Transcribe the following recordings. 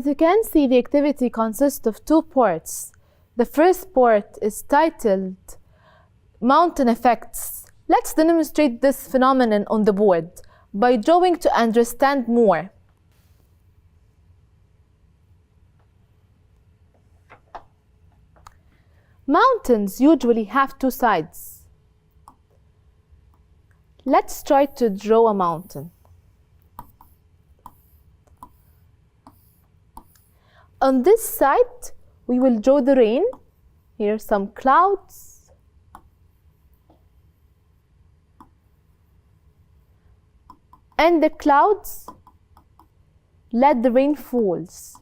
As you can see, the activity consists of 2 parts. The first part is titled Mountain Effects. Let's demonstrate this phenomenon on the board by drawing to understand more. Mountains usually have 2 sides. Let's try to draw a mountain. On this side, we will draw the rain. Here are some clouds. And the clouds let the rain falls.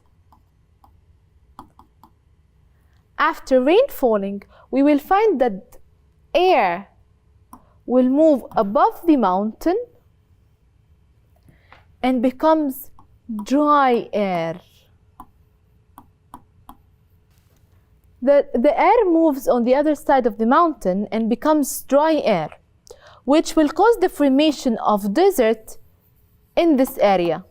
After rain falling, we will find that air will move above the mountain and becomes dry air. The air moves on the other side of the mountain and becomes dry air, which will cause the formation of desert in this area.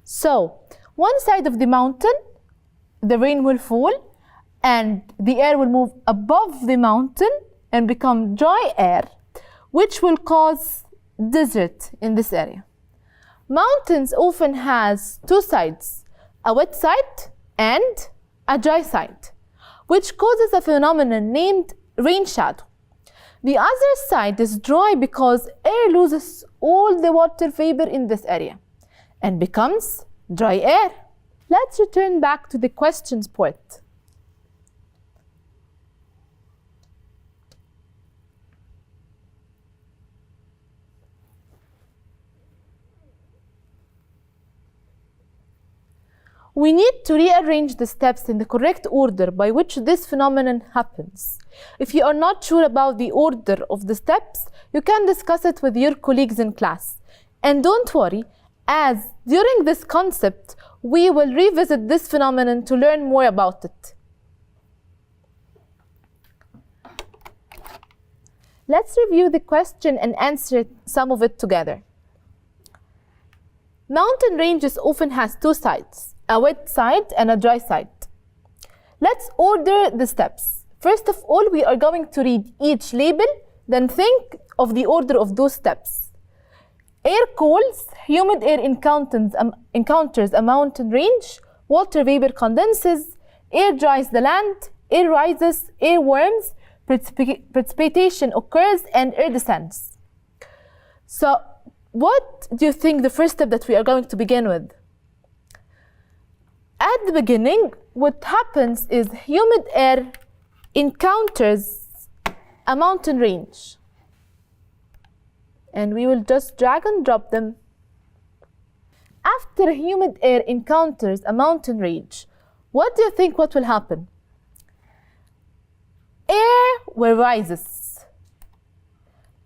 So, one side of the mountain, the rain will fall and the air will move above the mountain and become dry air, which will cause desert in this area. Mountains often has 2 sides, a wet side and a dry side, which causes a phenomenon named rain shadow. The other side is dry because air loses all the water vapor in this area and becomes dry air. Let's return back to the questions part. We need to rearrange the steps in the correct order by which this phenomenon happens. If you are not sure about the order of the steps, you can discuss it with your colleagues in class. And don't worry, as during this concept, we will revisit this phenomenon to learn more about it. Let's review the question and answer some of it together. Mountain ranges often has 2 sides, a wet side and a dry side. Let's order the steps. First of all, we are going to read each label, then think of the order of those steps. Air cools, humid air encounters a mountain range, water vapor condenses, air dries the land, air rises, air warms, precipitation occurs, and air descends. So, what do you think the first step that we are going to begin with? At the beginning, what happens is humid air encounters a mountain range. And we will just drag and drop them. After humid air encounters a mountain range, what do you think what will happen? Air will rises.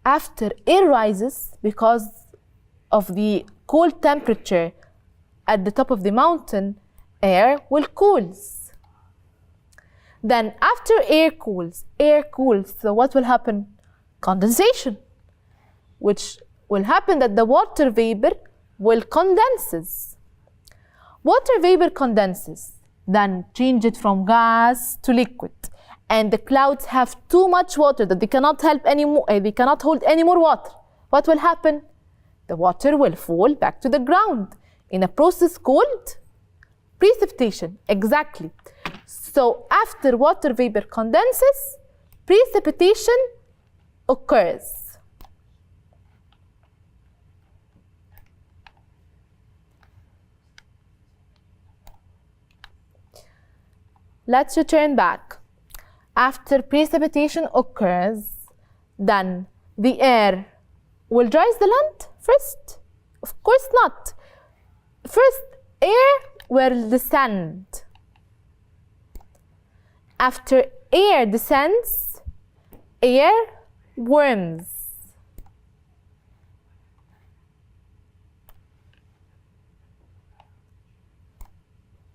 After air rises, because of the cold temperature at the top of the mountain, air will cools. Then after air cools, so what will happen? Condensation, which will happen that the water vapor will condenses. Water vapor condenses, then change it from gas to liquid. And the clouds have too much water that they cannot hold any more water. What will happen? The water will fall back to the ground in a process called precipitation. Exactly. So after water vapor condenses, precipitation occurs. Let's return back. After precipitation occurs, then the air will dries the land first? Of course not. First, air will descend. After air descends, air warms.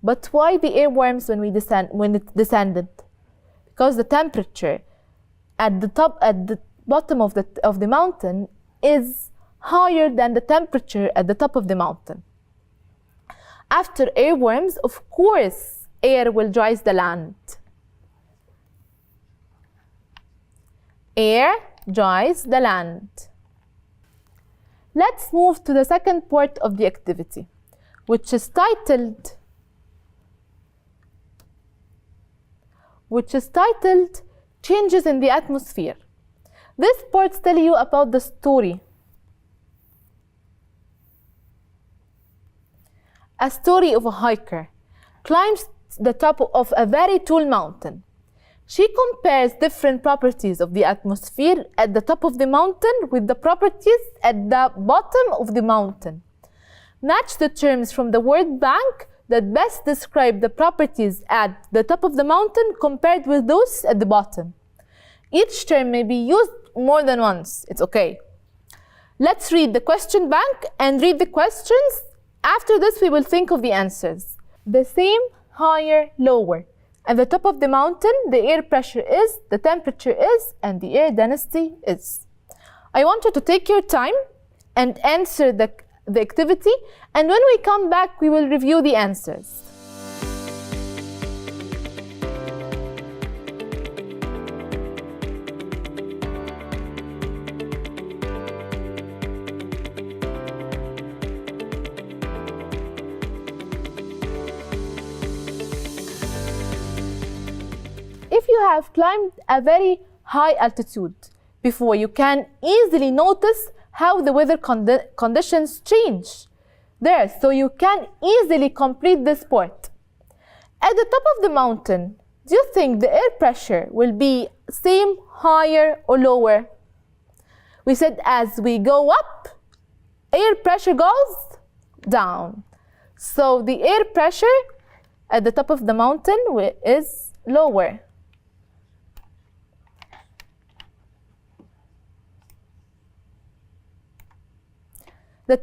But why the air warms when it descended? Because the temperature at the bottom of the mountain is higher than the temperature at the top of the mountain. After airworms, of course, air will dries the land. Air dries the land. Let's move to the second part of the activity, which is titled Changes in the Atmosphere. This part tells you about the story. A story of a hiker climbs the top of a very tall mountain. She compares different properties of the atmosphere at the top of the mountain with the properties at the bottom of the mountain. Match the terms from the word bank that best describe the properties at the top of the mountain compared with those at the bottom. Each term may be used more than once. It's okay. Let's read the question bank and read the questions. After this, we will think of the answers. The same, higher, lower. At the top of the mountain, the air pressure is, the temperature is, and the air density is. I want you to take your time and answer the activity, and when we come back, we will review the answers. If you have climbed a very high altitude before, you can easily notice how the weather conditions change there, so you can easily complete this part. At the top of the mountain, do you think the air pressure will be same, higher, or lower? We said as we go up, air pressure goes down. So the air pressure at the top of the mountain is lower. The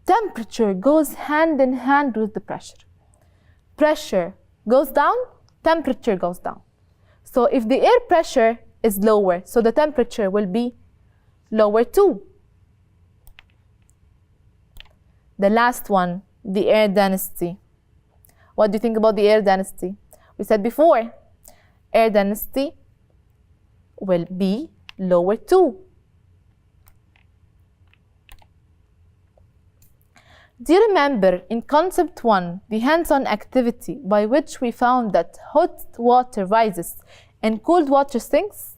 temperature goes hand in hand with the pressure. Pressure goes down, temperature goes down. So if the air pressure is lower, so the temperature will be lower too. The last one, the air density. What do you think about the air density? We said before, air density will be lower too. Do you remember in concept 1, the hands-on activity by which we found that hot water rises and cold water sinks?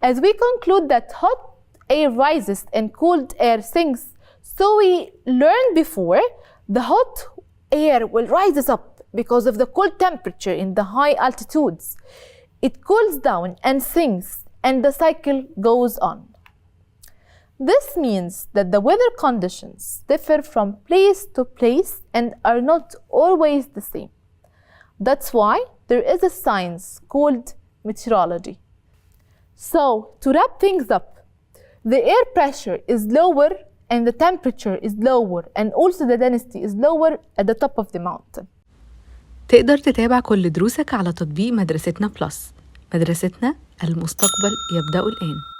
As we conclude that hot air rises and cold air sinks, so we learned before, the hot air will rise up because of the cold temperature in the high altitudes. It cools down and sinks, and the cycle goes on. This means that the weather conditions differ from place to place and are not always the same. That's why there is a science called meteorology. So, to wrap things up, the air pressure is lower and the temperature is lower and also the density is lower at the top of the mountain. تقدر تتابع كل دروسك على تطبيق مدرستنا بلس. مدرستنا، المستقبل يبدأ الآن.